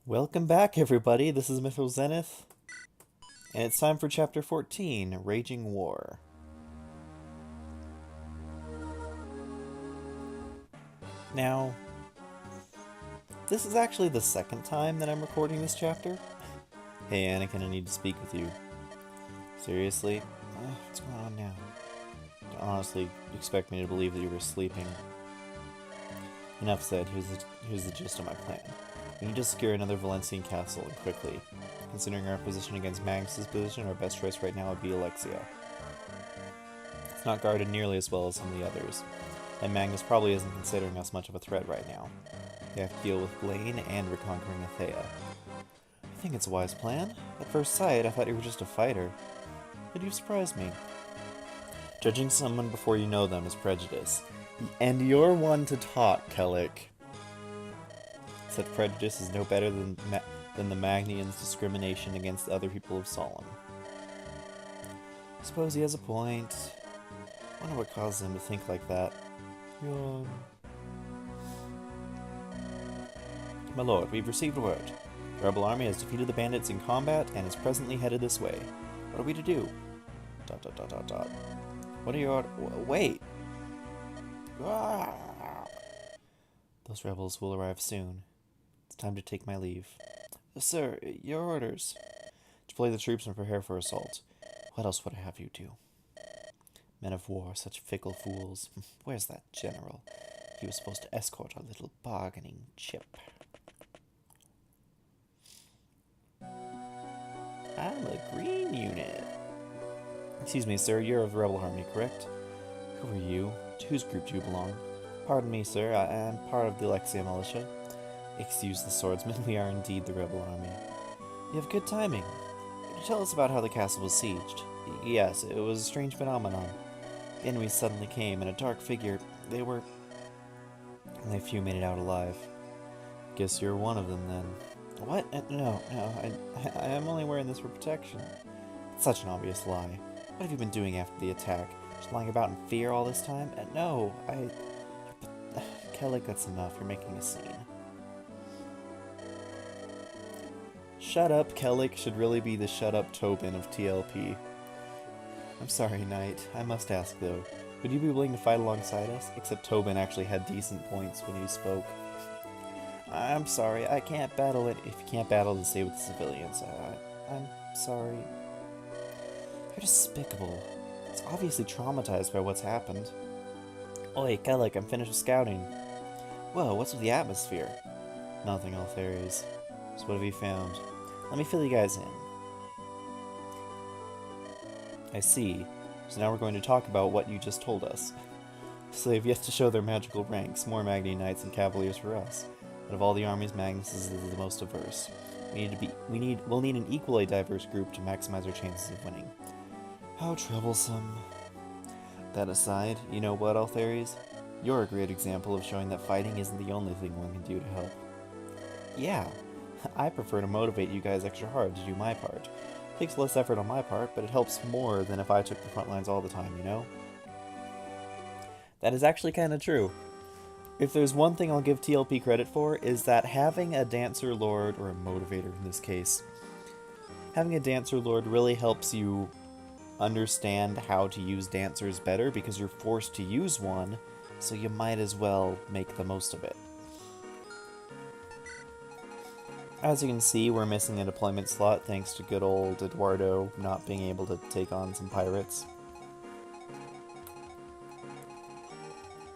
Welcome back, everybody. This is Mythos Zenith, and it's time for Chapter 14, Raging War. Now, this is actually the second time that I'm recording this chapter. Hey, Anakin, I need to speak with you. Seriously? What's going on now? Don't honestly expect me to believe that you were sleeping. Enough said. Here's the gist of my plan. We need to secure another Valencian castle, and quickly. Considering our position against Magnus's position, our best choice right now would be Alexia. It's not guarded nearly as well as some of the others, and Magnus probably isn't considering us much of a threat right now. They have to deal with Blaine and reconquering Athea. I think it's a wise plan. At first sight, I thought you were just a fighter. But you've surprised me. Judging someone before you know them is prejudice. And you're one to talk, Kelik. Such prejudice is no better than the Magnian's discrimination against other people of Solemn. I suppose he has a point. I wonder what causes him to think like that. Yawn. My lord, we've received word. The rebel army has defeated the bandits in combat and is presently headed this way. What are we to do? ... What are your... Wait! Ah! Those rebels will arrive soon. It's time to take my leave. Sir, your orders. Deploy the troops and prepare for assault. What else would I have you do? Men of war, such fickle fools. Where's that general? He was supposed to escort our little bargaining chip. I'm a green unit. Excuse me, sir, you're of the rebel army, correct? Who are you? To whose group do you belong? Pardon me, sir, I am part of the Alexia militia. Excuse the swordsman, we are indeed the rebel army. You have good timing. Could you tell us about how the castle was sieged? Yes, it was a strange phenomenon. The enemies suddenly came, and a dark figure. They were... Only a few made it out alive. Guess you're one of them, then. What? No, I am only wearing this for protection. It's such an obvious lie. What have you been doing after the attack? Just lying about in fear all this time? No, Kelik, that's enough. You're making a scene. Shut up, Kelik should really be the shut up Tobin of TLP. I'm sorry, Knight. I must ask, though. Would you be willing to fight alongside us? Except Tobin actually had decent points when he spoke. I'm sorry, I can't battle it. If you can't battle, then stay with the civilians. I'm sorry. You're despicable. It's obviously traumatized by what's happened. Oi, Kelik, I'm finished with scouting. Whoa, what's with the atmosphere? Nothing, all fairies. So what have you found? Let me fill you guys in. I see. So now we're going to talk about what you just told us. So they've yet to show their magical ranks, more Magni Knights and Cavaliers for us. But of all the armies, Magnus is the most diverse. We'll need an equally diverse group to maximize our chances of winning. How troublesome. That aside, you know what, Altheres? You're a great example of showing that fighting isn't the only thing one can do to help. Yeah, I prefer to motivate you guys extra hard to do my part. It takes less effort on my part, but it helps more than if I took the front lines all the time, you know? That is actually kind of true. If there's one thing I'll give TLP credit for, is that having a Dancer Lord, or a Motivator in this case, having a Dancer Lord really helps you understand how to use Dancers better, because you're forced to use one, so you might as well make the most of it. As you can see, we're missing a deployment slot thanks to good old Eduardo not being able to take on some pirates.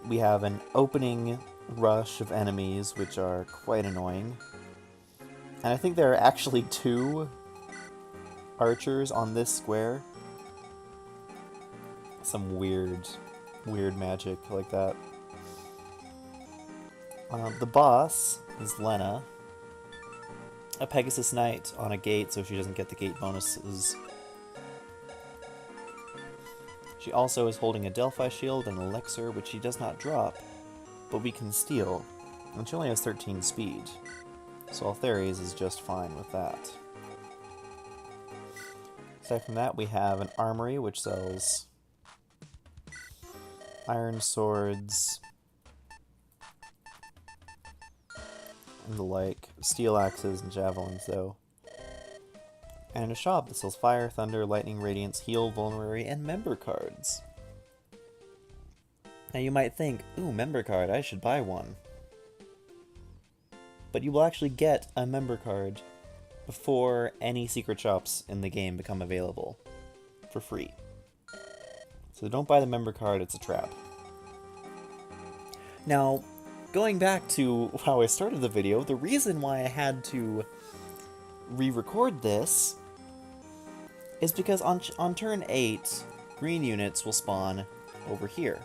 We have an opening rush of enemies, which are quite annoying. And I think there are actually 2 archers on this square. Some weird magic like that. The boss is Lena, a Pegasus Knight on a gate, so she doesn't get the gate bonuses. She also is holding a Delphi shield and an elixir, which she does not drop, but we can steal, and she only has 13 speed, so Altheres is just fine with that. Aside from that, we have an armory, which sells iron swords, and the like. Steel axes and javelins, though. And a shop that sells fire, thunder, lightning, radiance, heal, vulnerary, and member cards. Now you might think, ooh, member card, I should buy one. But you will actually get a member card before any secret shops in the game become available. For free. So don't buy the member card, it's a trap. Now, going back to how I started the video, the reason why I had to re-record this is because on turn 8, green units will spawn over here.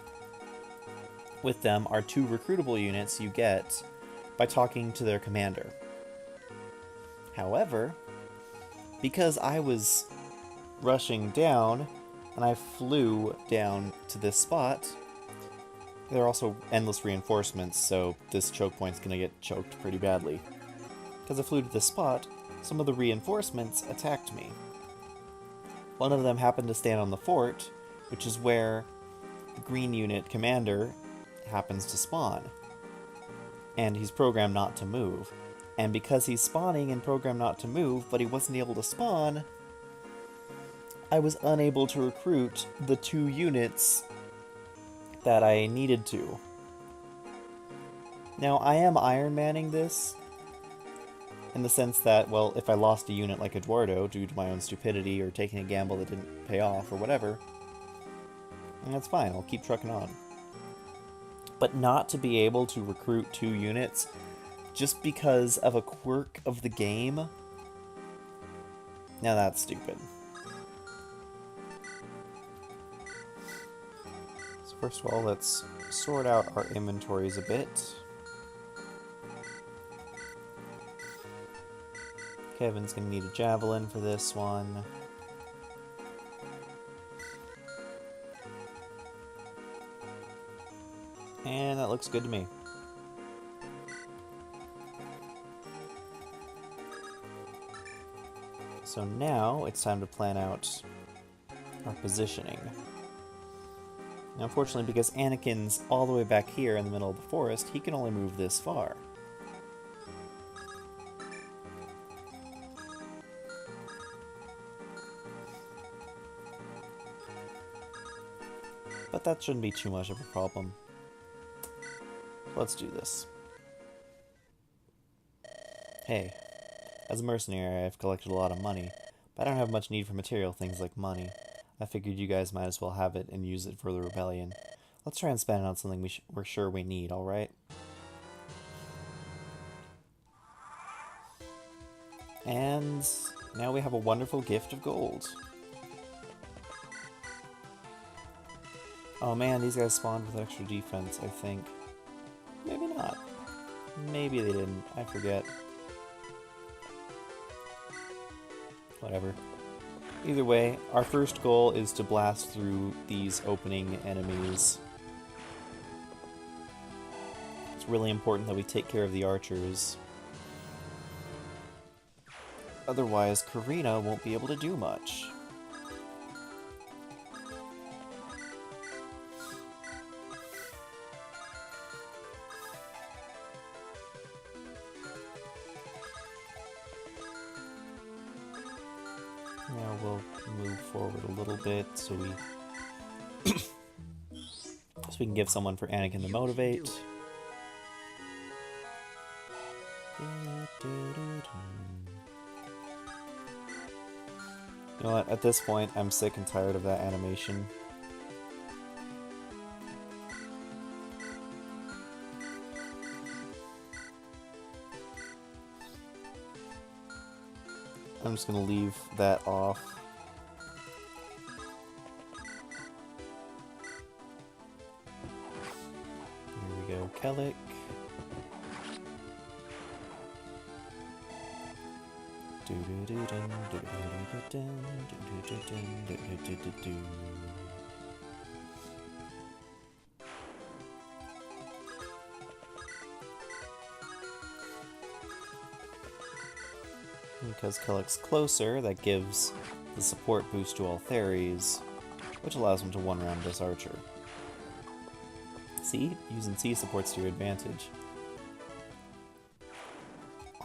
With them are 2 recruitable units you get by talking to their commander. However, because I was rushing down and I flew down to this spot, there are also endless reinforcements, so this choke point's gonna get choked pretty badly. Because I flew to this spot, some of the reinforcements attacked me. One of them happened to stand on the fort, which is where the green unit commander happens to spawn. And he's programmed not to move. And because he's spawning and programmed not to move, but he wasn't able to spawn, I was unable to recruit the 2 units that I needed to. Now, I am Iron Manning this, in the sense that, well, if I lost a unit like Eduardo due to my own stupidity or taking a gamble that didn't pay off or whatever, then that's fine, I'll keep trucking on. But not to be able to recruit 2 units just because of a quirk of the game? Now that's stupid. So first of all, let's sort out our inventories a bit. Kevin's gonna need a javelin for this one. And that looks good to me. So now it's time to plan out our positioning. Now, unfortunately, because Anakin's all the way back here in the middle of the forest, he can only move this far. But that shouldn't be too much of a problem. Let's do this. Hey, as a mercenary, I've collected a lot of money, but I don't have much need for material things like money. I figured you guys might as well have it and use it for the rebellion. Let's try and spend it on something we're sure we need, alright? And now we have a wonderful gift of gold. Oh man, these guys spawned with extra defense, I think. Maybe not. Maybe they didn't. I forget. Whatever. Either way, our first goal is to blast through these opening enemies. It's really important that we take care of the archers. Otherwise, Karina won't be able to do much. Now we'll move forward a little bit so we can give someone for Anakin to motivate. You know what, at this point I'm sick and tired of that animation. I'm just gonna leave that off. Here we go, Kelik. Because Kelik's closer, that gives the support boost to all Theres, which allows him to one-round this archer. See? Using C supports to your advantage.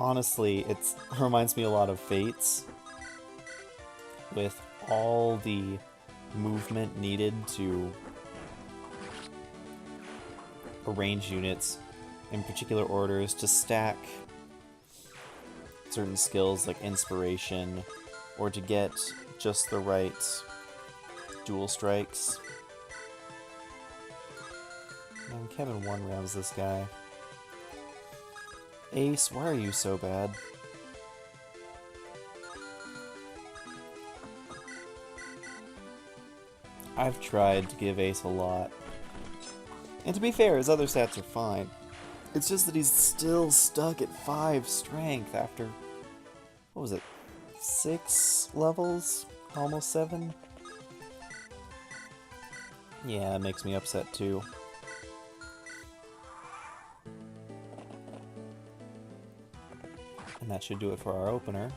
honestly, it reminds me a lot of Fates, with all the movement needed to arrange units in particular orders to stack certain skills like inspiration, or to get just the right dual strikes. And Kevin one rounds this guy. Ace, why are you so bad? I've tried to give Ace a lot. And to be fair, his other stats are fine. It's just that he's still stuck at 5 strength after, what was it, 6 levels? Almost 7? Yeah, it makes me upset too. And that should do it for our opener.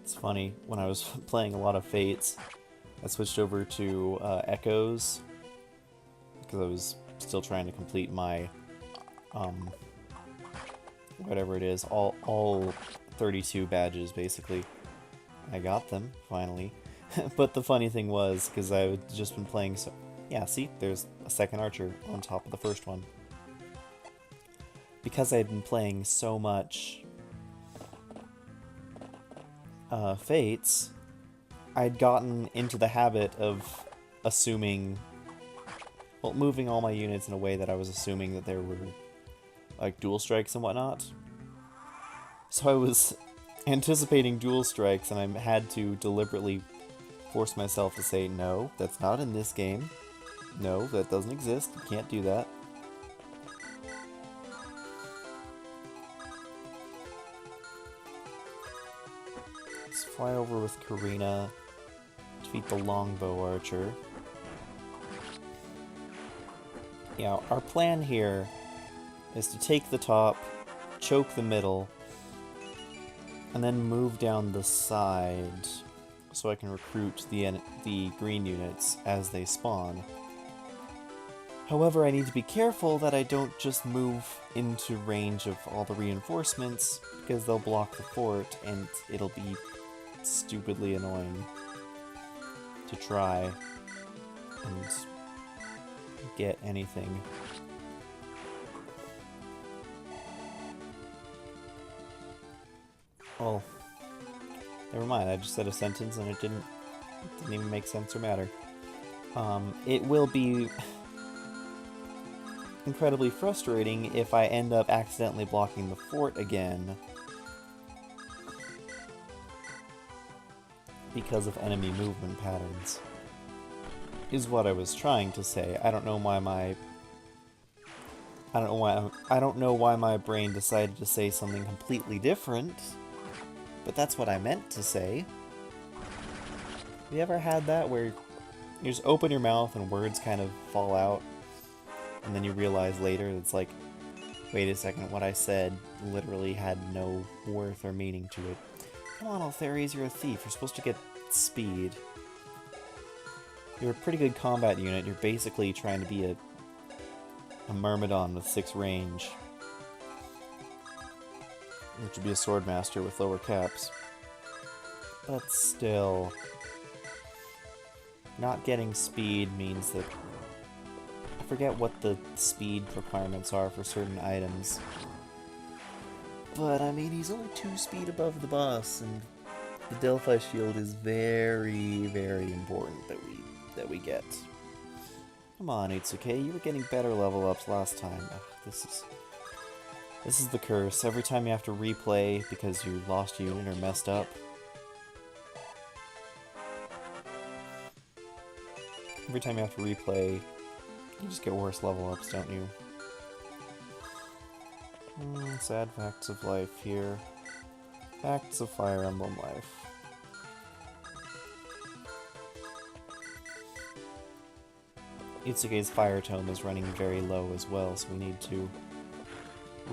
It's funny, when I was playing a lot of Fates, I switched over to Echoes, because I was still trying to complete my, whatever it is, all 32 badges, basically. I got them, finally. But the funny thing was, because I had just been playing so... Yeah, see? There's a second archer on top of the first one. Because I had been playing so much Fates, I'd gotten into the habit of assuming... Well, moving all my units in a way that I was assuming that there were, like, dual strikes and whatnot. So I was anticipating dual strikes, and I had to deliberately force myself to say, no, that's not in this game. No, that doesn't exist. You can't do that. Let's fly over with Karina, defeat the longbow archer. Yeah, our plan here is to take the top, choke the middle, and then move down the side so I can recruit the green units as they spawn. However, I need to be careful that I don't just move into range of all the reinforcements, because they'll block the fort and it'll be stupidly annoying to try and get anything. Oh, never mind, I just said a sentence and it didn't even make sense or matter. It will be incredibly frustrating if I end up accidentally blocking the fort again because of enemy movement patterns, is what I was trying to say. I don't know why my brain decided to say something completely different, but that's what I meant to say. Have you ever had that where you just open your mouth and words kind of fall out, and then you realize later it's like, wait a second, what I said literally had no worth or meaning to it. Come on, Altharius, you're a thief. You're supposed to get speed. You're a pretty good combat unit. You're basically trying to be a Myrmidon with 6 range, which would be a Swordmaster with lower caps. But still, not getting speed means that... I forget what the speed requirements are for certain items. But, I mean, he's only 2 speed above the boss, and the Delphi shield is very, very important that we get. Come on, Itsuke, you were getting better level ups last time. Ugh, this is the curse. Every time you have to replay because you lost a unit or messed up. Every time you have to replay, you just get worse level ups, don't you? Sad facts of life here. Facts of Fire Emblem life. Itsuke's Fire Tome is running very low as well, so we need to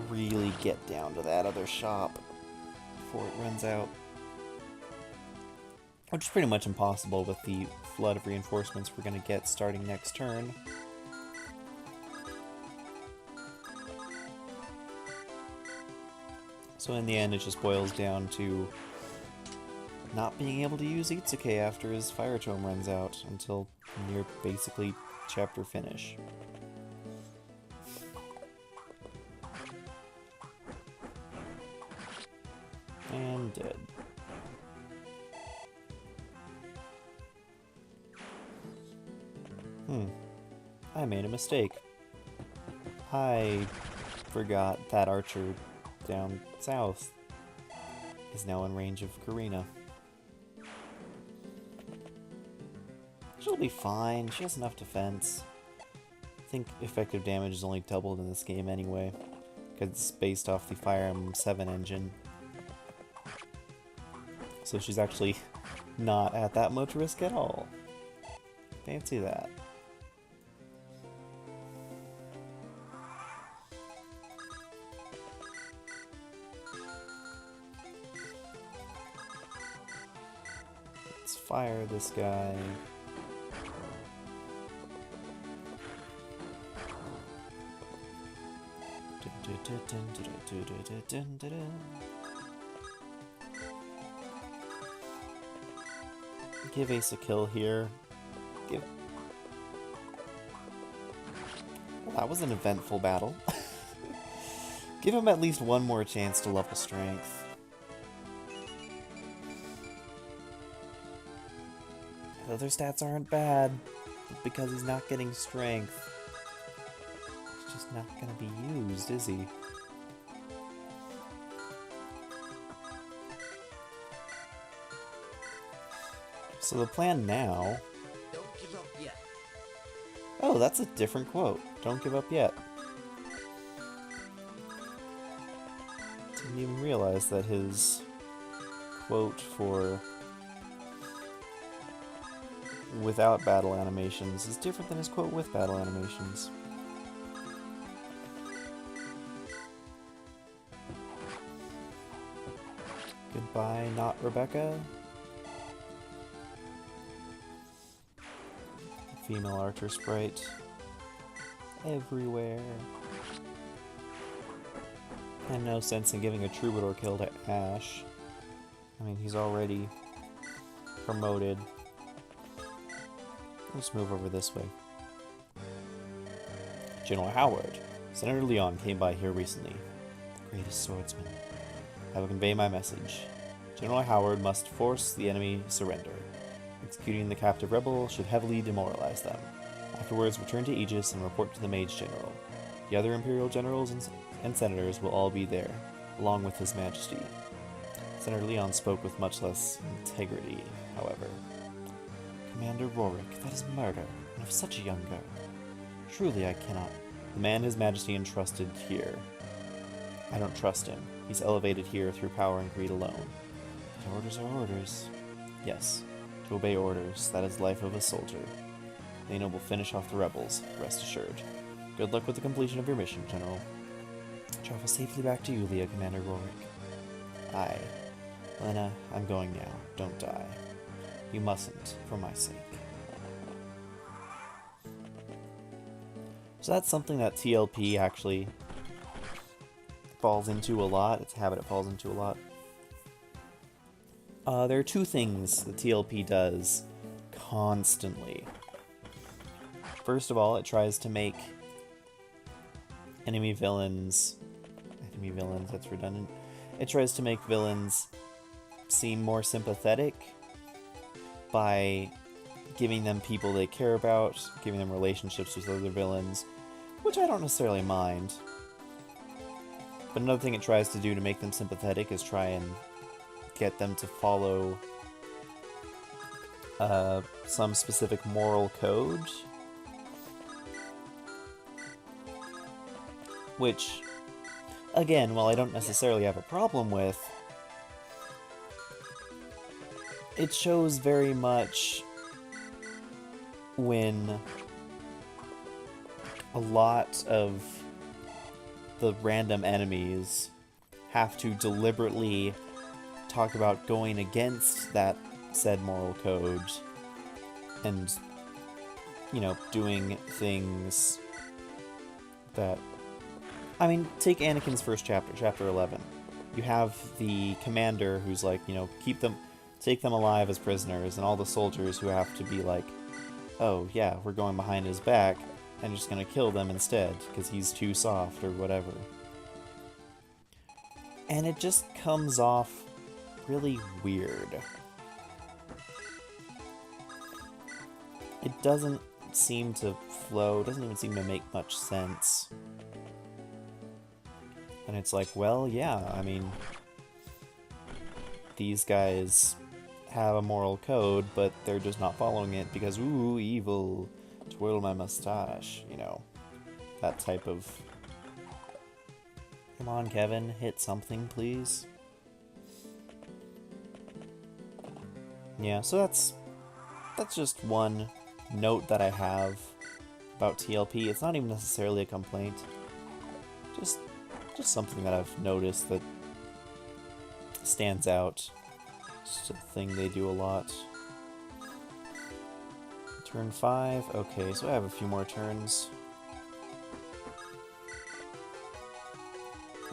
really get down to that other shop before it runs out. Which is pretty much impossible with the flood of reinforcements we're going to get starting next turn. So in the end, it just boils down to not being able to use Itsuke after his Fire Tome runs out until near basically chapter finish. And dead. I made a mistake. I forgot that archer down south is now in range of Karina. She'll be fine. She has enough defense. I think effective damage is only doubled in this game anyway, because it's based off the Fire Emblem 7 engine. So she's actually not at that much risk at all. Fancy that. Let's fire this guy. Give Ace a kill here. Well, that was an eventful battle. Give him at least one more chance to level strength. His other stats aren't bad, but because he's not getting strength, he's just not gonna be used, is he? So the plan now... Don't give up yet. Oh, that's a different quote. Don't give up yet. Didn't even realize that his quote for without battle animations is different than his quote with battle animations. Goodbye, not Rebecca. Female archer sprite everywhere. And no sense in giving a troubadour kill to Ash. I mean, he's already promoted. Let's move over this way. General Howard. Senator Leon came by here recently. The greatest swordsman. I will convey my message. General Howard must force the enemy surrender. Executing the captive rebel should heavily demoralize them. Afterwards, return to Aegis and report to the Mage General. The other Imperial generals and senators will all be there, along with His Majesty. Senator Leon spoke with much less integrity, however. Commander Rorik, that is murder, and of such a young girl. Truly I cannot. The man His Majesty entrusted here. I don't trust him. He's elevated here through power and greed alone. But orders are orders. Yes. To obey orders, that is the life of a soldier. Lena will finish off the rebels, rest assured. Good luck with the completion of your mission, General. Travel safely back to Yulia, Commander Rorik. Aye. Lena, I'm going now. Don't die. You mustn't, for my sake. So that's something that TLP actually falls into a lot. It's a habit it falls into a lot. There are two things the TLP does constantly. First of all, it tries to make enemy villains, that's redundant. It tries to make villains seem more sympathetic by giving them people they care about, giving them relationships with other villains, which I don't necessarily mind. But another thing it tries to do to make them sympathetic is try and get them to follow some specific moral code, which, again, while I don't necessarily have a problem with, it shows very much when a lot of the random enemies have to deliberately talk about going against that said moral code and, you know, doing things that... I mean, take Anakin's first chapter, chapter 11. You have the commander who's like, you know, take them alive as prisoners, and all the soldiers who have to be like, oh yeah, we're going behind his back and just gonna kill them instead because he's too soft or whatever. And it just comes off really weird. It doesn't seem to flow, doesn't even seem to make much sense. And it's like, well, yeah, I mean, these guys have a moral code, but they're just not following it because, ooh, evil, twirl my mustache, you know, that type of... Come on, Kevin, hit something, please. Yeah, so that's just one note that I have about TLP. It's not even necessarily a complaint. Just something that I've noticed that stands out. Just a thing they do a lot. Turn 5. Okay, so I have a few more turns.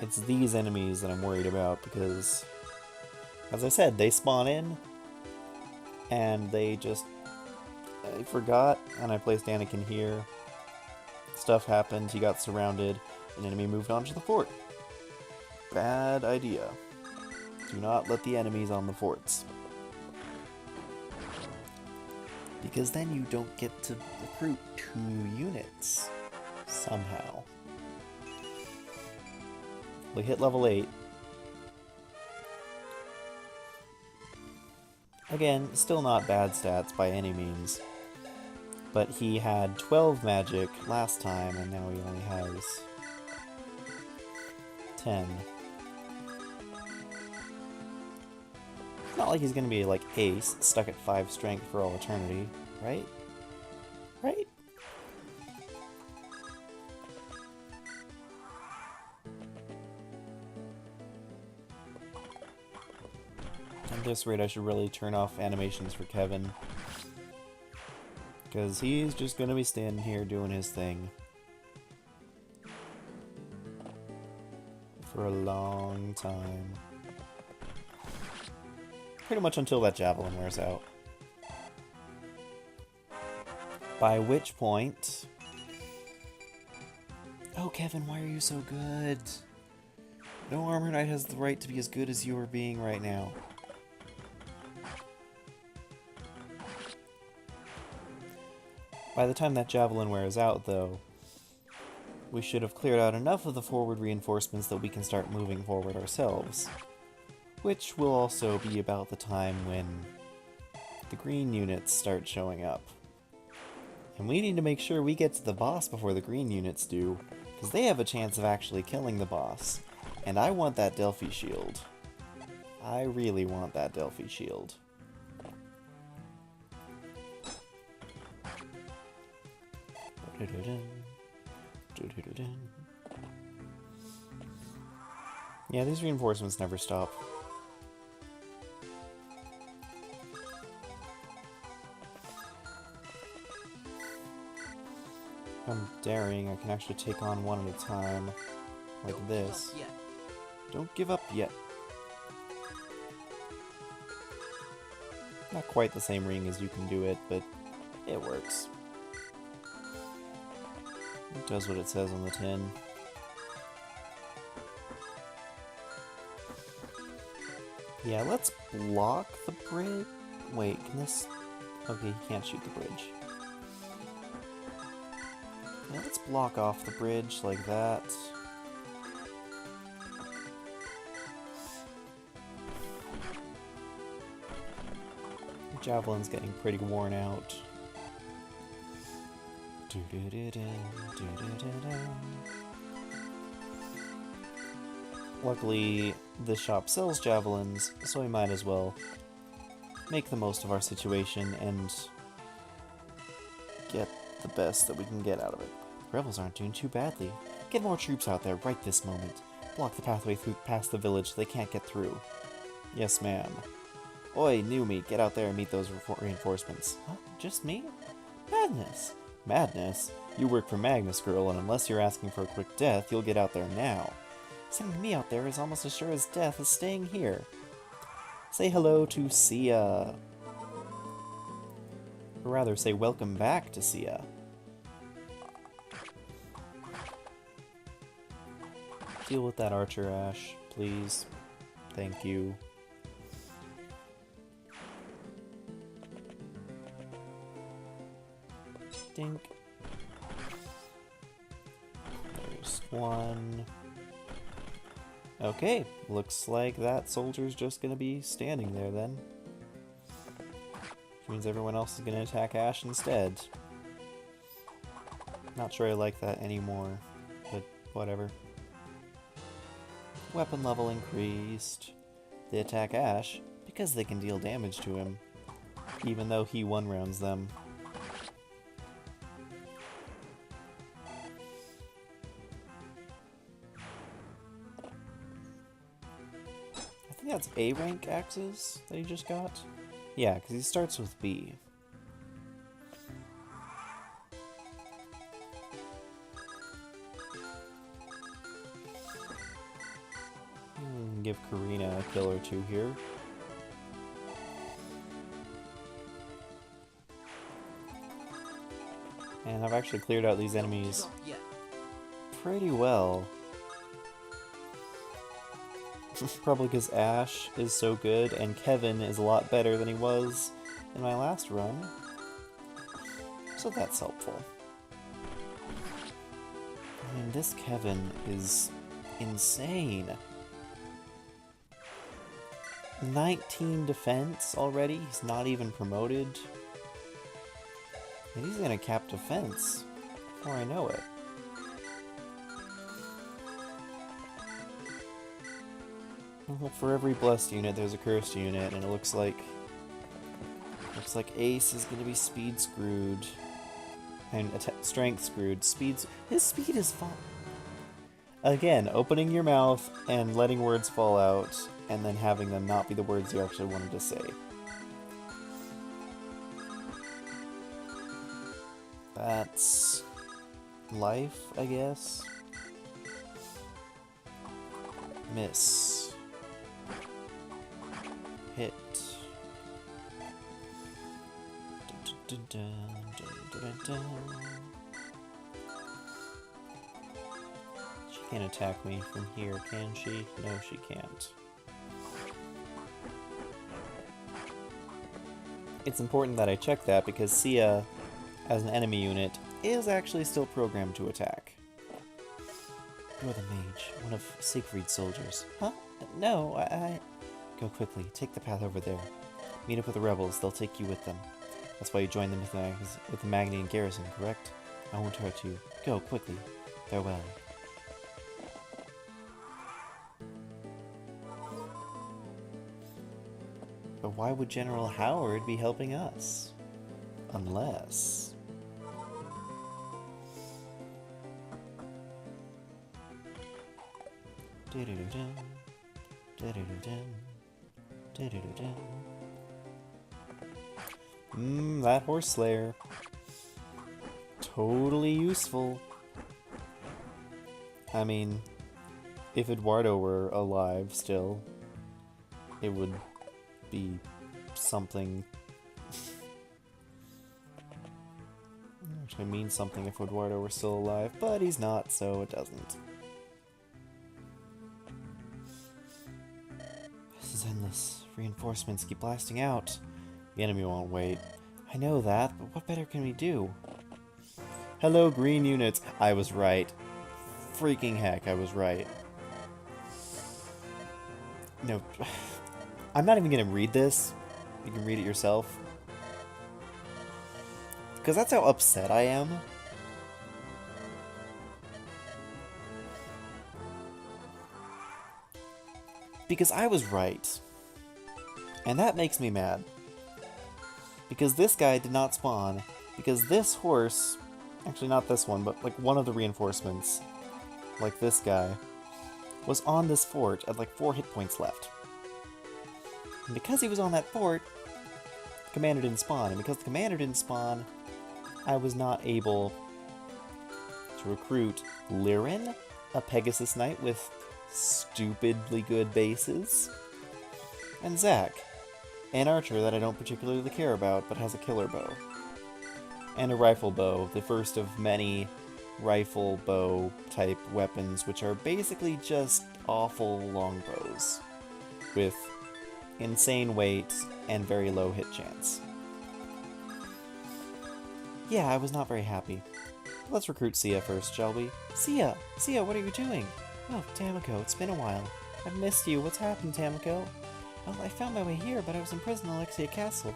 It's these enemies that I'm worried about because, as I said, they spawn in and they just... I forgot, and I placed Anakin here. Stuff happened, he got surrounded, an enemy moved on to the fort. Bad idea. Do not let the enemies on the forts. Because then you don't get to recruit 2 units. Somehow. We hit level 8. Again, still not bad stats by any means. But he had 12 magic last time, and now he only has 10. It's not like he's gonna be like Ace, stuck at 5 strength for all eternity, right? Right? At this rate, I should really turn off animations for Kevin. Because he's just gonna be standing here doing his thing. For a long time. Pretty much until that javelin wears out. By which point... Oh, Kevin, why are you so good? No Armor Knight has the right to be as good as you are being right now. By the time that javelin wears out, though, we should have cleared out enough of the forward reinforcements that we can start moving forward ourselves. Which will also be about the time when the green units start showing up. And we need to make sure we get to the boss before the green units do, because they have a chance of actually killing the boss. And I want that Delphi shield. I really want that Delphi shield. Yeah, these reinforcements never stop. If I'm daring, I can actually take on one at a time, like this. Don't give up yet. Not quite the same ring as you can do it, but it works. It does what it says on the tin. Yeah, let's block the bridge. Wait, can this... Okay, he can't shoot the bridge. Yeah, let's block off the bridge like that. The javelin's getting pretty worn out. Luckily, this shop sells javelins, so we might as well make the most of our situation and get the best that we can get out of it. Rebels aren't doing too badly. Get more troops out there right this moment. Block the pathway through past the village so they can't get through. Yes, ma'am. Oi, new me, get out there and meet those reinforcements. Huh? Just me? Madness! Madness? You work for Magnus, girl, and unless you're asking for a quick death, you'll get out there now. Sending me out there is almost as sure as death is staying here. Say hello to Sia. Or rather, say welcome back to Sia. Deal with that archer, Ash, please. Thank you. Dink. There's one. Okay, looks like that soldier's just gonna be standing there then. Which means everyone else is gonna attack Ash instead. Not sure I like that anymore, but whatever. Weapon level increased. They attack Ash because they can deal damage to him, even though he one-rounds them. I think that's A rank axes that he just got. Yeah, because he starts with B. Give Karina a kill or two here. And I've actually cleared out these enemies pretty well. Probably because Ash is so good and Kevin is a lot better than he was in my last run. So that's helpful. I mean, this Kevin is insane. 19 defense already? He's not even promoted. And he's gonna cap defense before I know it. Well, for every blessed unit, there's a cursed unit, and it looks like Ace is gonna be speed screwed and strength screwed. His speed is fine. Again, opening your mouth and letting words fall out, and then having them not be the words you actually wanted to say. That's life, I guess. Miss. Hit. Dun, dun, dun, dun, dun, dun. She can't attack me from here, can she? No, she can't. It's important that I check that because Sia, as an enemy unit, is actually still programmed to attack. You're the mage, one of Siegfried's soldiers. Huh? No, I... Go quickly, take the path over there. Meet up with the rebels, they'll take you with them. That's why you joined them with the Magnian garrison, correct? I won't hurt you. Go, quickly. Farewell. But why would General Howard be helping us? Unless... that horse slayer. Totally useful. I mean, if Eduardo were alive still, it would be something. Actually means something if Eduardo were still alive, but he's not, so it doesn't. This is endless. Reinforcements keep blasting out. The enemy won't wait. I know that, but what better can we do? Hello, green units. I was right. Freaking heck, I was right. No, I'm not even gonna read this. You can read it yourself. Because that's how upset I am. Because I was right. And that makes me mad. Because this guy did not spawn. Because this horse, actually not this one, but like one of the reinforcements, like this guy, was on this fort at like 4 hit points left. And because he was on that fort, the commander didn't spawn. And because the commander didn't spawn, I was not able to recruit Lirin, a Pegasus Knight with stupidly good bases, and Zack, an archer that I don't particularly care about but has a killer bow. And a rifle bow, the first of many rifle bow type weapons, which are basically just awful longbows with insane weight and very low hit chance. Yeah, I was not very happy. Let's recruit Sia first, shall we? Sia! Sia, what are you doing? Oh, Tamako, it's been a while. I've missed you. What's happened, Tamako? Well, I found my way here, but I was imprisoned in Alexia Castle.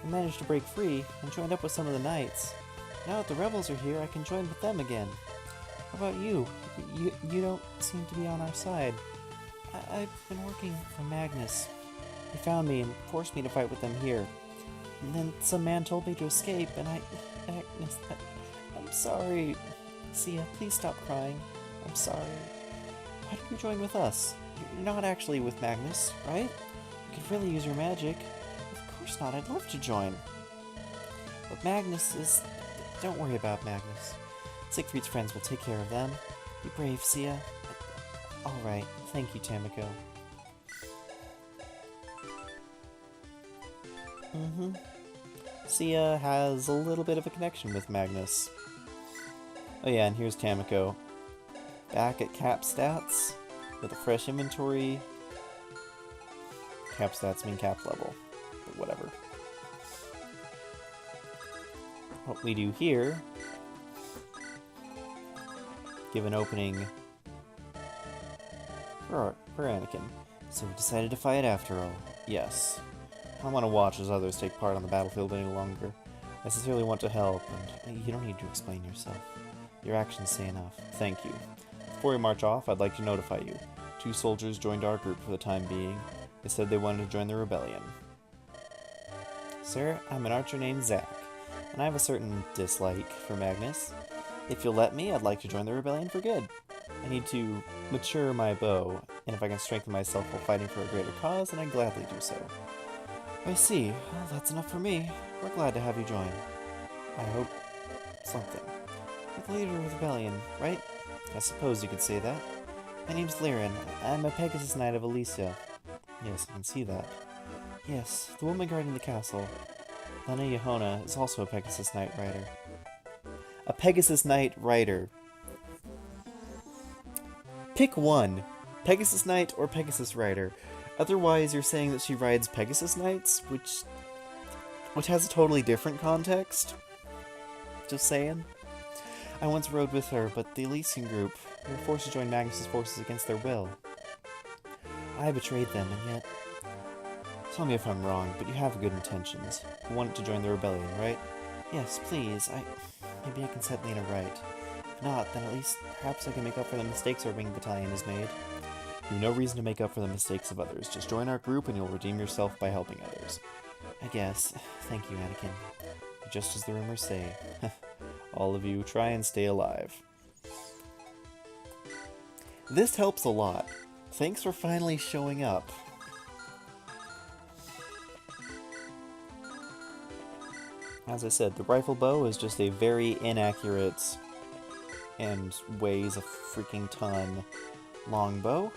I managed to break free and joined up with some of the knights. Now that the rebels are here, I can join with them again. How about you? You don't seem to be on our side. I've been working for Magnus. He found me and forced me to fight with them here. And then some man told me to escape, and Magnus, I'm sorry. Sia, please stop crying. I'm sorry. Why don't you join with us? You're not actually with Magnus, right? You could really use your magic. Of course not, I'd love to join. But Magnus is... Don't worry about Magnus. Siegfried's friends will take care of them. Be brave, Sia. Alright, thank you, Tamako. Sia has a little bit of a connection with Magnus. Oh yeah, and here's Tamako. Back at cap stats with a fresh inventory. Cap stats mean cap level, but whatever. What we do here, give an opening for Anakin. So we decided to fight after all. Yes. I don't want to watch as others take part on the battlefield any longer. I sincerely want to help, and you don't need to explain yourself. Your actions say enough. Thank you. Before we march off, I'd like to notify you. 2 soldiers joined our group for the time being. They said they wanted to join the rebellion. Sir, I'm an archer named Zack, and I have a certain dislike for Magnus. If you'll let me, I'd like to join the rebellion for good. I need to mature my bow, and if I can strengthen myself while fighting for a greater cause, then I'd gladly do so. I see. Well, that's enough for me. We're glad to have you join. I hope... something. You're the leader of the rebellion, right? I suppose you could say that. My name's Lirin. I'm a Pegasus Knight of Elysia. Yes, I can see that. Yes, the woman guarding the castle. Lena Yahona is also a Pegasus Knight rider. A Pegasus Knight rider. Pick one. Pegasus Knight or Pegasus Rider. Otherwise, you're saying that she rides Pegasus Knights, which has a totally different context. Just saying. I once rode with her, but the Elysian group were forced to join Magnus' forces against their will. I betrayed them, and yet... Tell me if I'm wrong, but you have good intentions. You want to join the rebellion, right? Yes, please. Maybe I can set Lena right. If not, then at least perhaps I can make up for the mistakes our winged battalion has made. You have no reason to make up for the mistakes of others. Just join our group and you'll redeem yourself by helping others. I guess. Thank you, Anakin. Just as the rumors say. All of you, try and stay alive. This helps a lot. Thanks for finally showing up. As I said, the rifle bow is just a very inaccurate and weighs a freaking ton longbow.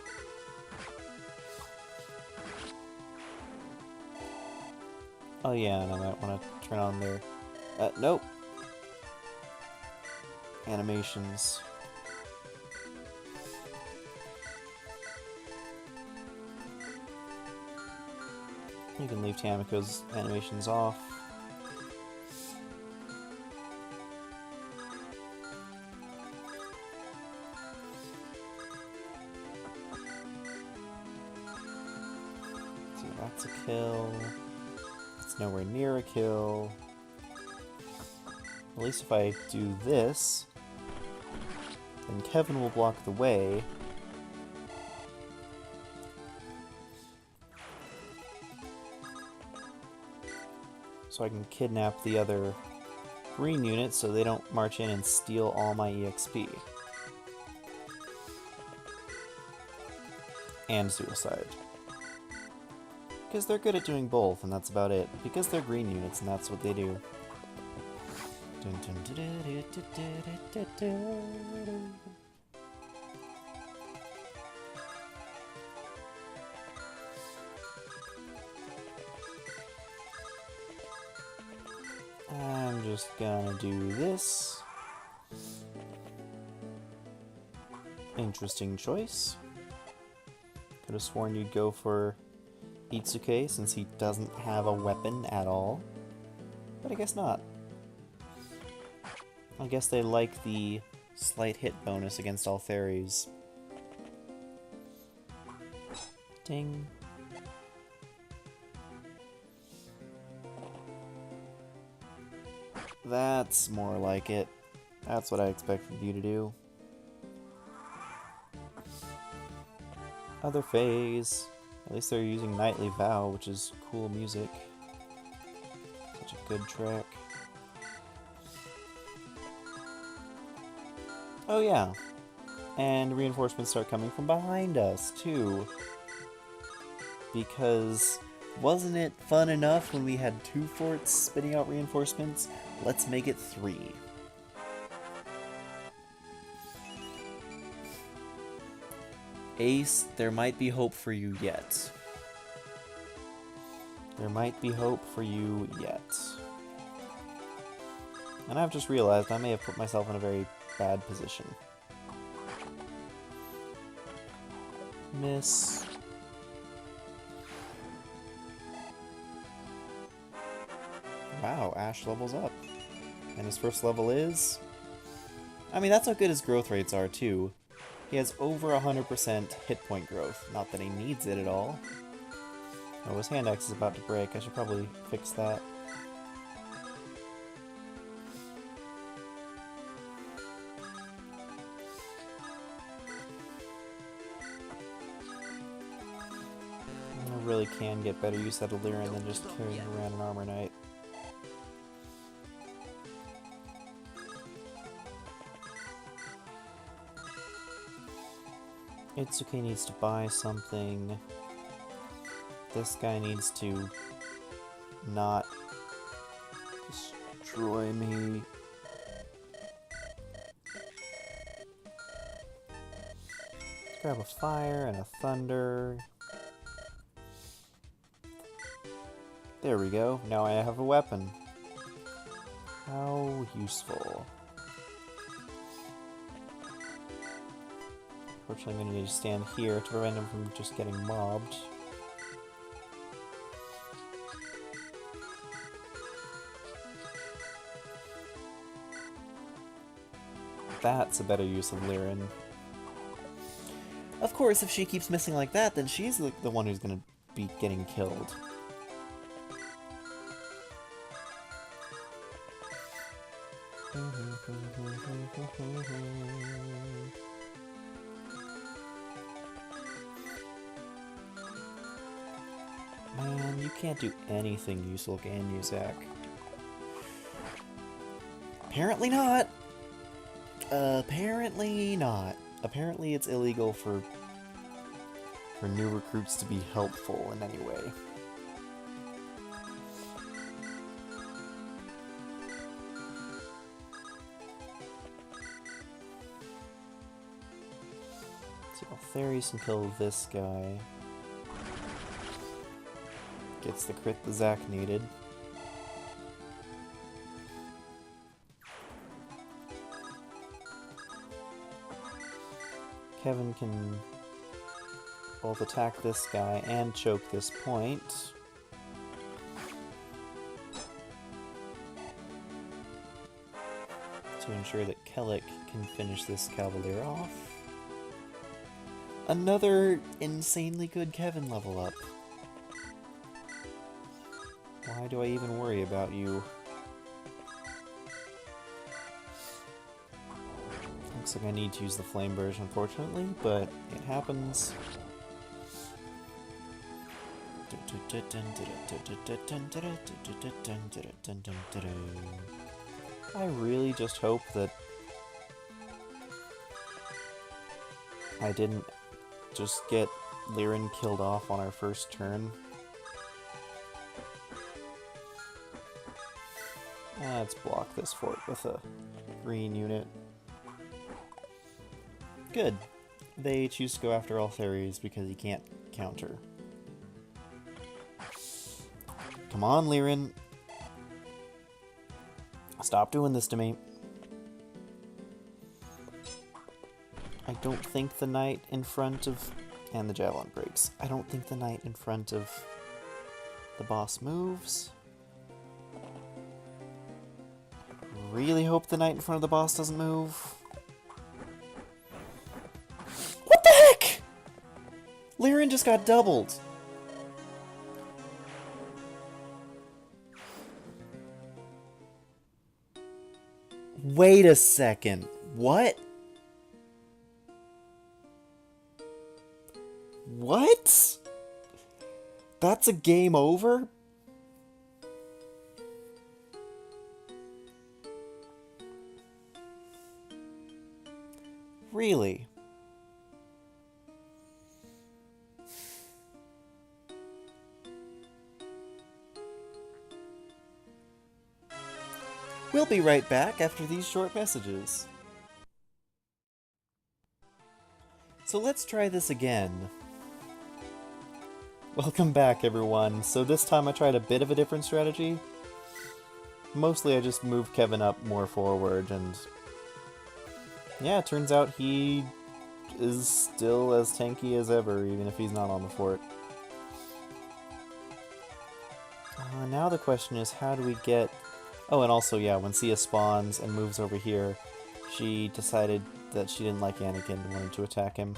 Oh yeah, and I might want to turn on their... nope. Animations. You can leave Tamako's animations off. So that's a kill. It's nowhere near a kill. At least if I do this, then Kevin will block the way. So I can kidnap the other green units so they don't march in and steal all my EXP. and suicide. Because they're good at doing both, and that's about it. Because they're green units, and that's what they do. I'm just gonna do this. Interesting choice. Could have sworn you'd go for Itsuke since he doesn't have a weapon at all. But I guess not. I guess they like the slight hit bonus against all fairies. Ding. That's more like it. That's what I expected you to do. Other phase. At least they're using Nightly Vow, which is cool music. Such a good track. Oh yeah. And reinforcements start coming from behind us, too. Because wasn't it fun enough when we had 2 forts spitting out reinforcements? Let's make it 3. Ace, there might be hope for you yet. There might be hope for you yet. And I've just realized I may have put myself in a very bad position. Miss. Wow, Ash levels up. And his first level is... I mean, that's how good his growth rates are, too. He has over 100% hit point growth. Not that he needs it at all. Oh, his hand axe is about to break. I should probably fix that. I really can get better use out of Lyran than just carrying around an Armor Knight. Itsuke needs to buy something. This guy needs to not destroy me. Let's grab a fire and a thunder. There we go. Now I have a weapon. How useful. Unfortunately, I'm going to need to stand here to prevent him from just getting mobbed. That's a better use of Lyran. Of course, if she keeps missing like that, then she's the one who's going to be getting killed. Man, you can't do anything useful, can you, Zach? Apparently not. Apparently not. Apparently it's illegal for new recruits to be helpful in any way. So Altharius can kill this guy. Gets the crit the Zac needed. Kevin can both attack this guy and choke this point. To ensure that Kelik can finish this Cavalier off. Another insanely good Kevin level up. Why do I even worry about you? Looks like I need to use the Flame Burst, unfortunately, but it happens. I really just hope that I didn't just get Liren killed off on our first turn. Let's block this fort with a green unit. Good. They choose to go after Altharius because he can't counter. Come on, Liren. Stop doing this to me. I don't think the knight in front of... And the javelin breaks. I don't think the knight in front of the boss moves. Really hope the knight in front of the boss doesn't move. What the heck?! Liren just got doubled. Wait a second. What? What? That's a game over? Really? We'll be right back after these short messages. So let's try this again. Welcome back, everyone. So this time I tried a bit of a different strategy. Mostly I just moved Kevin up more forward, and yeah, it turns out he is still as tanky as ever, even if he's not on the fort. Now the question is, how do we get... Oh, and also, yeah, when Sia spawns and moves over here, she decided that she didn't like Anakin and wanted to attack him.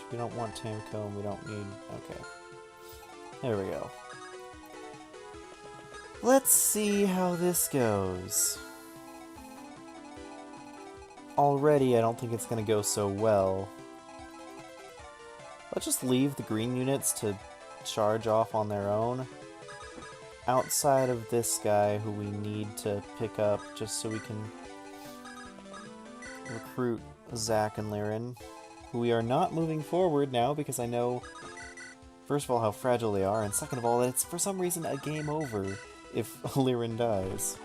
We don't want Tamco, and we don't need... Okay. There we go. Let's see how this goes. Already, I don't think it's going to go so well. Let's just leave the green units to charge off on their own. Outside of this guy, who we need to pick up just so we can recruit Zack and Liren. Who we are not moving forward now because I know, first of all, how fragile they are, and second of all, that it's for some reason a game over if Liren dies.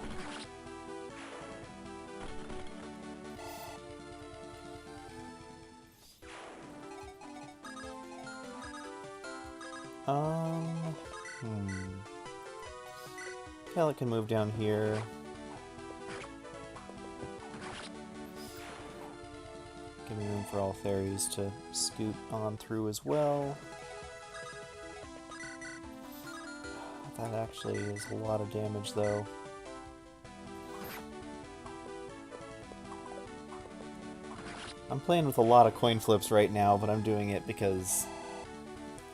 Kelik can move down here. Giving room for all fairies to scoot on through as well. That actually is a lot of damage, though. I'm playing with a lot of coin flips right now, but I'm doing it because,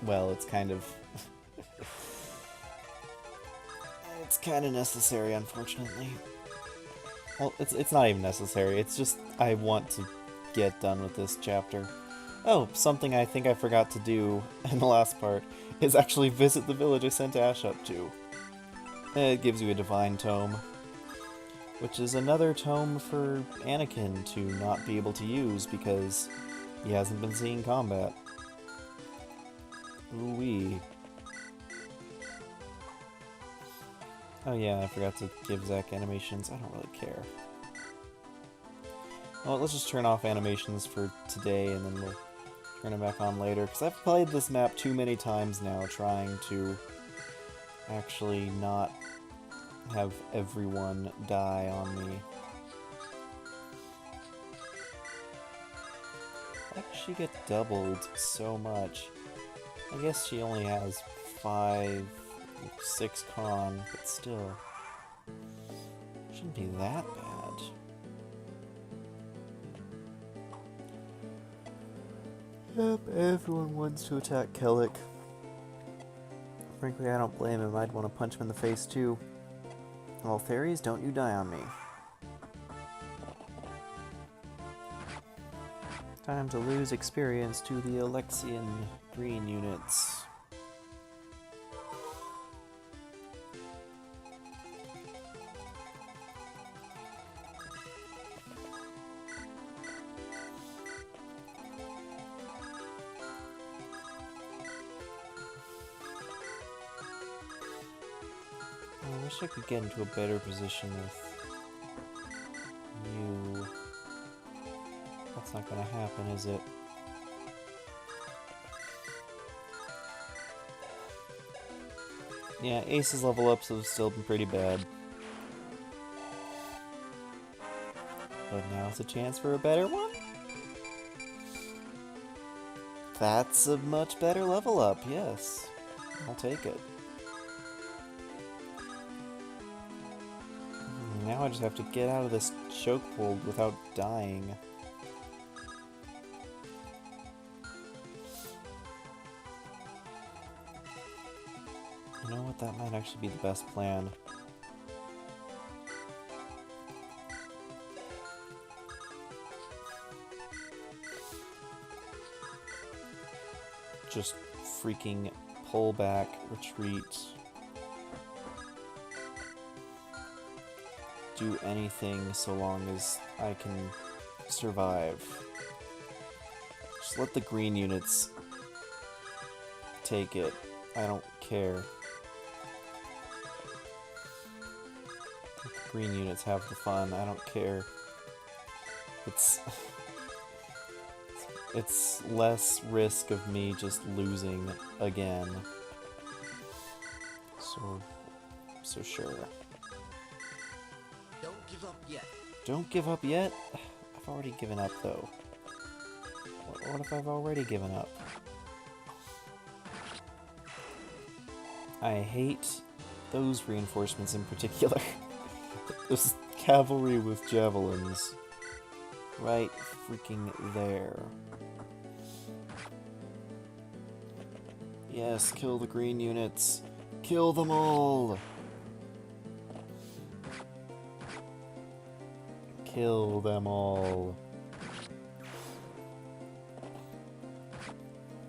well, it's kind of... it's kind of necessary, unfortunately. Well, it's not even necessary, it's just I want to get done with this chapter. Oh, something I think I forgot to do in the last part is actually visit the village I sent Ash up to. It gives you a divine tome, which is another tome for Anakin to not be able to use because he hasn't been seeing combat. Ooh-wee. Oh yeah, I forgot to give Zack animations. I don't really care. Well, let's just turn off animations for today and then we'll turn them back on later, because I've played this map too many times now trying to actually not have everyone die on me. Why does she get doubled so much? I guess she only has 6 con, but still. Shouldn't be that bad. Yep, everyone wants to attack Kelik. Frankly, I don't blame him. I'd want to punch him in the face too. Well, fairies, don't you die on me. Time to lose experience to the Alexian green units. I wish I could get into a better position with you. That's not gonna happen, is it? Yeah, Ace's level ups have still been pretty bad. But now's a chance for a better one? That's a much better level up, yes. I'll take it. Now I just have to get out of this chokehold without dying. You know what, that might actually be the best plan. Just freaking pull back, retreat. Do anything so long as I can survive. Just let the green units take it. I don't care. Let the green units have the fun. I don't care. It's less risk of me just losing again. So sure. Don't give up yet. Don't give up yet? I've already given up though. What if I've already given up? I hate those reinforcements in particular. Those cavalry with javelins. Right freaking there. Yes, kill the green units. Kill them all! Kill them all.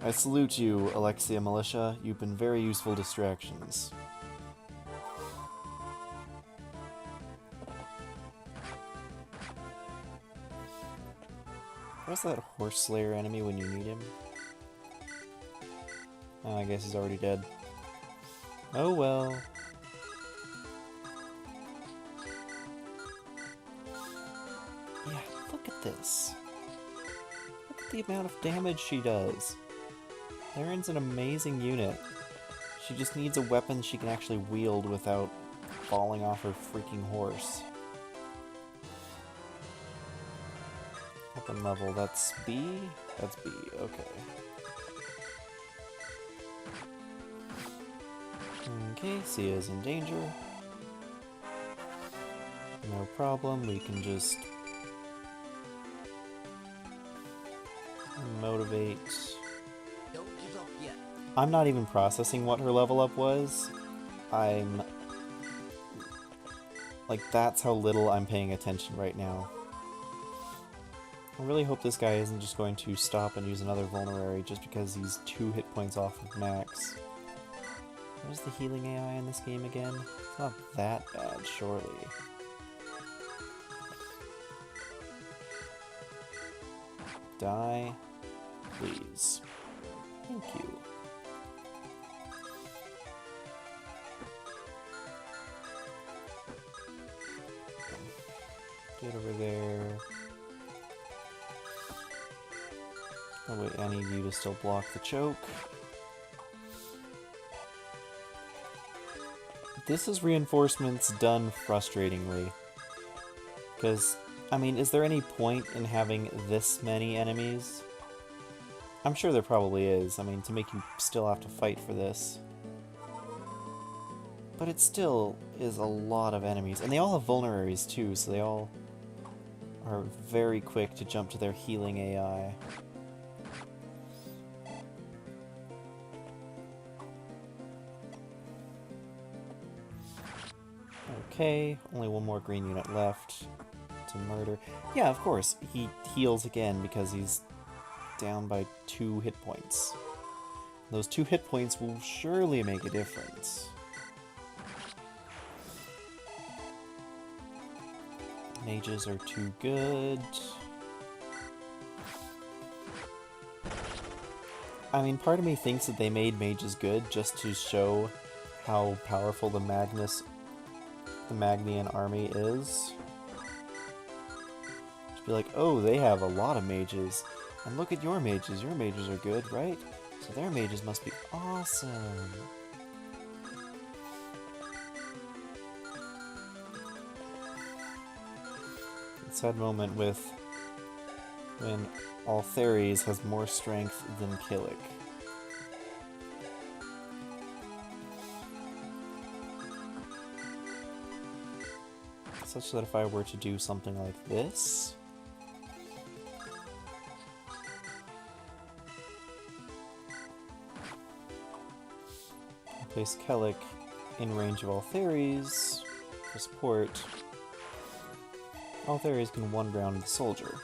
I salute you, Alexia Militia. You've been very useful distractions. Where's that horse slayer enemy when you need him? Oh, I guess he's already dead. Oh well. Yeah, look at this. Look at the amount of damage she does. Theron's an amazing unit. She just needs a weapon she can actually wield without falling off her freaking horse. Weapon level, that's B? That's B, okay. Okay, Sia's in danger. No problem, we can just motivate. Don't give up yet. I'm not even processing what her level up was. I'm... like, that's how little I'm paying attention right now. I really hope this guy isn't just going to stop and use another vulnerary just because he's 2 hit points off of max. What is the healing AI in this game again? It's not that bad, surely. Die, please. Thank you. Get over there. Oh wait, I need you to still block the choke. This is reinforcements done frustratingly. Because, I mean, is there any point in having this many enemies? I'm sure there probably is. I mean, to make you still have to fight for this. But it still is a lot of enemies. And they all have vulneraries too, so they all are very quick to jump to their healing AI. Okay, only one more green unit left to murder. Yeah, of course, he heals again because he's down by 2 hit points. Those 2 hit points will surely make a difference. Mages are too good. I mean, part of me thinks that they made mages good just to show how powerful the Magnus the Magnian army is. Just be like, oh, they have a lot of mages. And look at your mages. Your mages are good, right? So their mages must be awesome. Sad moment with when Altheres has more strength than Kelik. Such that if I were to do something like this, place Kelik in range of Altheres for support, Altheres can one-round the soldier.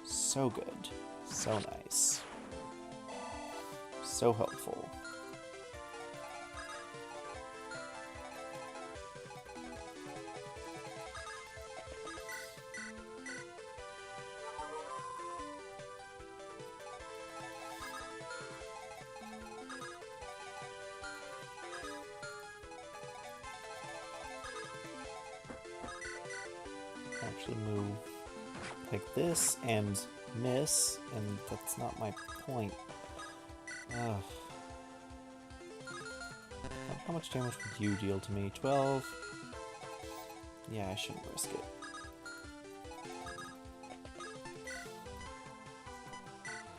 So good. So nice. So helpful. Actually move like this and miss, and that's not my point. Ugh. How much damage would you deal to me? 12? Yeah, I shouldn't risk it.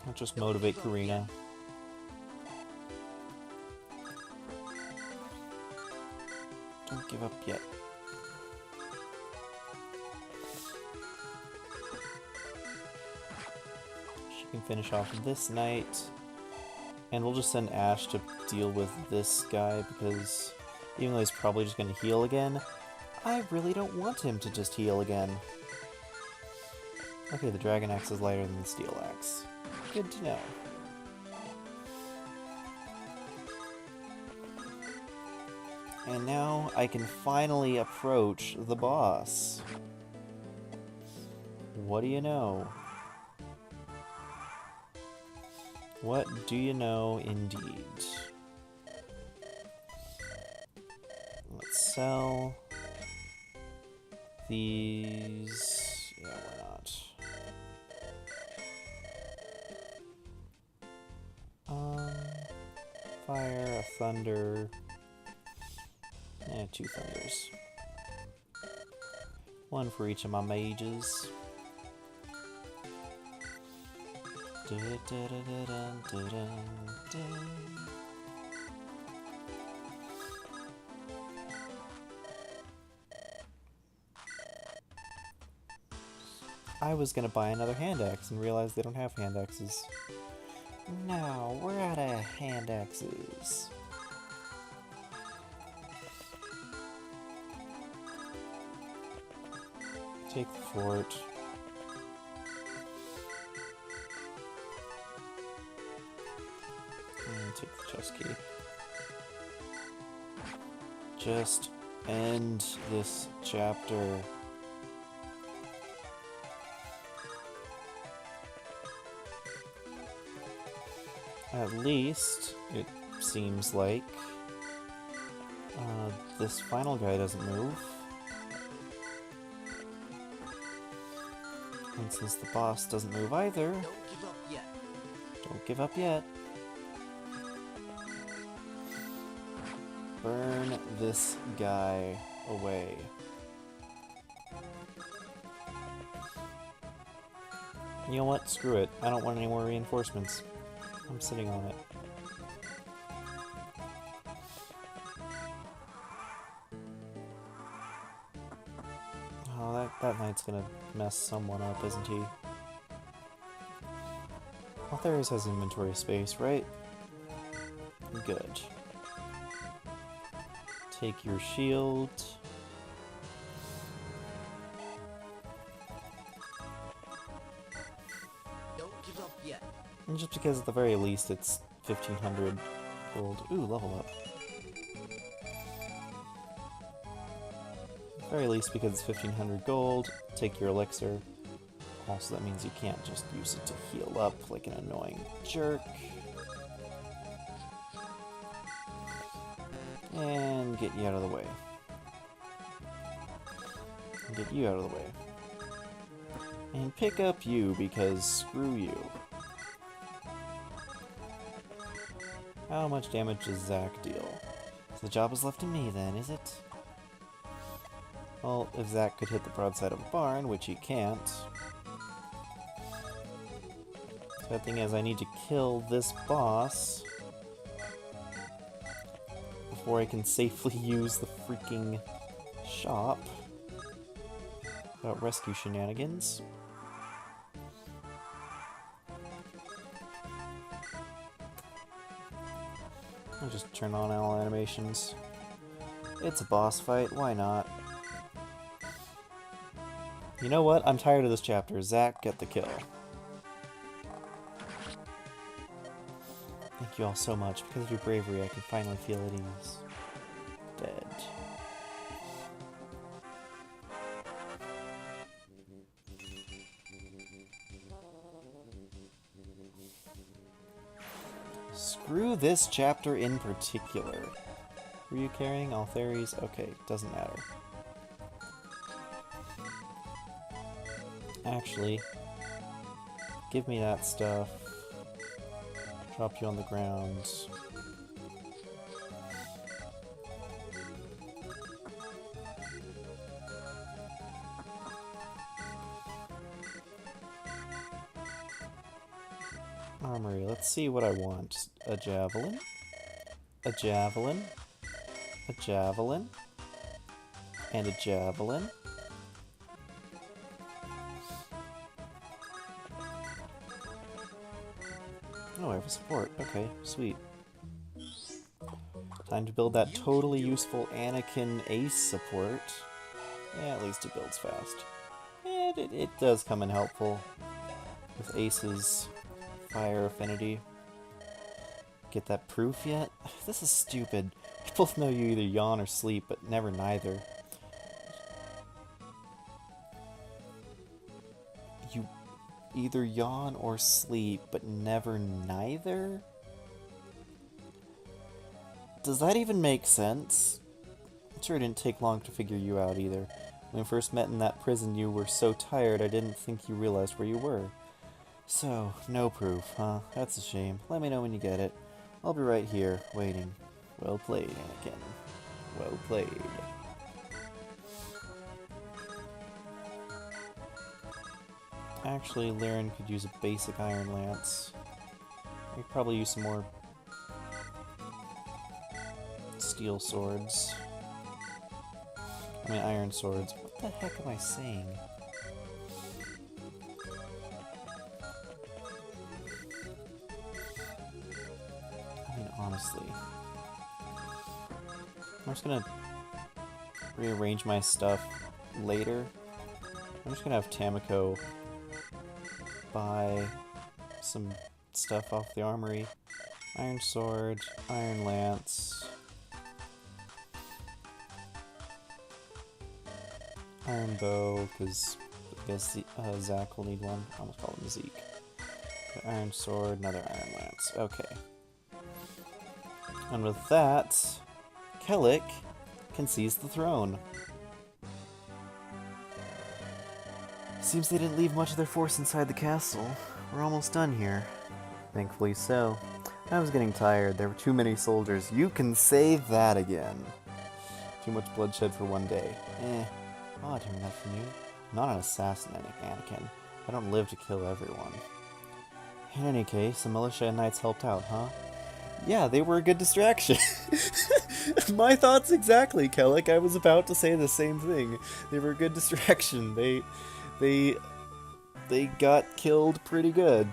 I'll just motivate Karina. Don't give up yet. Can finish off this night, and we'll just send Ash to deal with this guy because even though he's probably just going to heal again, I really don't want him to just heal again. Okay, the Dragon Axe is lighter than the Steel Axe. Good to know. And now I can finally approach the boss. What do you know? What do you know, indeed? Let's sell these. Yeah, why not? Fire, a thunder, and 2 thunders. 1 for each of my mages. I was gonna buy another hand axe and realized they don't have hand axes. No, we're out of hand axes. Take the fort. Take the chest key. Just end this chapter. At least, it seems like, this final guy doesn't move. And since the boss doesn't move either, Don't give up yet. don't give up yet. Burn this guy away. You know what? Screw it. I don't want any more reinforcements. I'm sitting on it. Oh, that knight's gonna mess someone up, isn't he? Altheres has inventory space, right? Good. Take your shield. Don't give up yet. And just because at the very least it's 1500 gold. Ooh, level up. At the very least because it's 1500 gold, take your elixir. Also, that means you can't just use it to heal up like an annoying jerk. And and get you out of the way. And get you out of the way. And pick up you, because screw you. How much damage does Zack deal? So the job is left to me then, is it? Well, if Zack could hit the broadside of a barn, which he can't. So the thing is, I need to kill this boss before I can safely use the freaking shop without rescue shenanigans. I'll just turn on all animations. It's a boss fight, why not? You know what? I'm tired of this chapter. Zack, get the kill. Thank you all so much. Because of your bravery, I can finally feel at ease. Dead. Screw this chapter in particular. Were you carrying all fairies? Okay, doesn't matter. Actually, give me that stuff. Drop you on the ground. Armory, let's see what I want. A javelin. A javelin. A javelin. And a javelin. Oh, I have a support. Okay, sweet. Time to build that totally useful Anakin ace support. Yeah, at least it builds fast. And it does come in helpful with Ace's fire affinity. Get that proof yet? This is stupid. We both know you either yawn or sleep, but never neither. You either yawn or sleep, but never neither? Does that even make sense? I'm sure it didn't take long to figure you out either. When we first met in that prison, you were so tired I didn't think you realized where you were. So, no proof, huh? That's a shame. Let me know when you get it. I'll be right here, waiting. Well played, Anakin. Well played. Actually, Laren could use a basic iron lance. I could probably use some more steel swords. I mean, iron swords. What the heck am I saying? I mean, honestly. I'm just gonna rearrange my stuff later. I'm just gonna have Tamako buy some stuff off the armory. Iron sword, iron lance, iron bow, because I guess Zack will need one. I almost called him Zeke. Iron sword, another iron lance. Okay. And with that, Kelik can seize the throne. Seems they didn't leave much of their force inside the castle. We're almost done here. Thankfully so. I was getting tired. There were too many soldiers. You can say that again. Too much bloodshed for one day. Odd hearing that from you. I'm not an assassin, Anakin. I don't live to kill everyone. In any case, the militia and knights helped out, huh? Yeah, they were a good distraction. My thoughts exactly, Kelik. I was about to say the same thing. They were a good distraction. They got killed pretty good.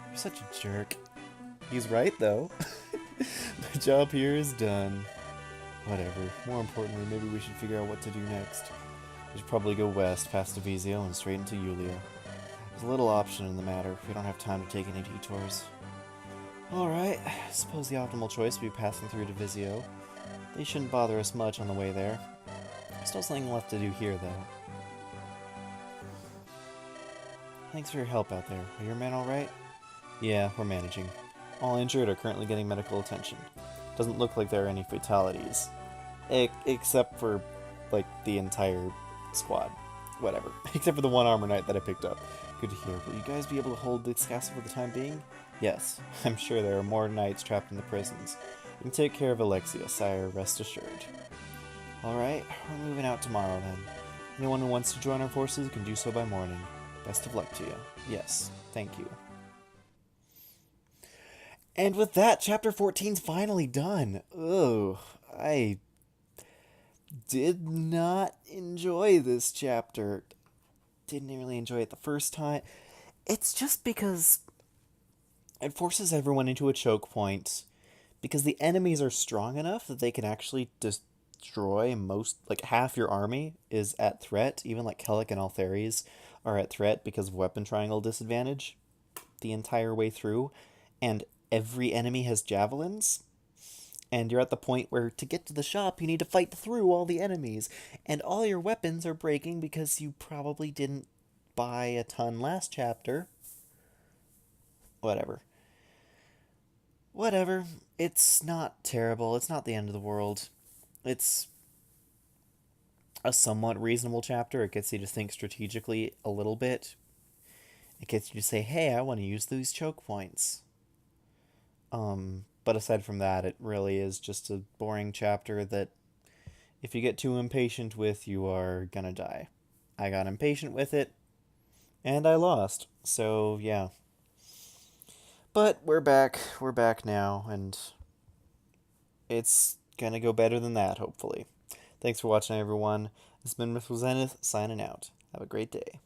You're such a jerk. He's right, though. My job here is done. Whatever. More importantly, maybe we should figure out what to do next. We should probably go west, past Devizio, and straight into Yulia. There's a little option in the matter if we don't have time to take any detours. Alright, I suppose the optimal choice would be passing through Devizio. They shouldn't bother us much on the way there. Still something left to do here, though. Thanks for your help out there. Are your men alright? Yeah, we're managing. All injured are currently getting medical attention. Doesn't look like there are any fatalities. Except for, like, the entire squad. Whatever. Except for the one armor knight that I picked up. Good to hear. Will you guys be able to hold this castle for the time being? Yes. I'm sure there are more knights trapped in the prisons. You can take care of Alexia, sire, rest assured. Alright, we're moving out tomorrow then. Anyone who wants to join our forces can do so by morning. Best of luck to you. Yes, thank you. And with that, chapter 14's finally done. Ugh, I did not enjoy this chapter. Didn't really enjoy it the first time. It's just because it forces everyone into a choke point because the enemies are strong enough that they can actually destroy most, like half your army is at threat. Even like Kelik and Altheres are at threat because of weapon triangle disadvantage the entire way through, and every enemy has javelins. And you're at the point where to get to the shop, you need to fight through all the enemies, and all your weapons are breaking because you probably didn't buy a ton last chapter. Whatever. Whatever. It's not terrible. It's not the end of the world. It's a somewhat reasonable chapter. It gets you to think strategically a little bit. It gets you to say, hey, I want to use these choke points. But aside from that, it really is just a boring chapter that if you get too impatient with, you are gonna die. I got impatient with it, and I lost. So, yeah. But we're back. We're back now, and it's gonna go better than that, hopefully. Thanks for watching, everyone. This has been Mythful Zenith, signing out. Have a great day.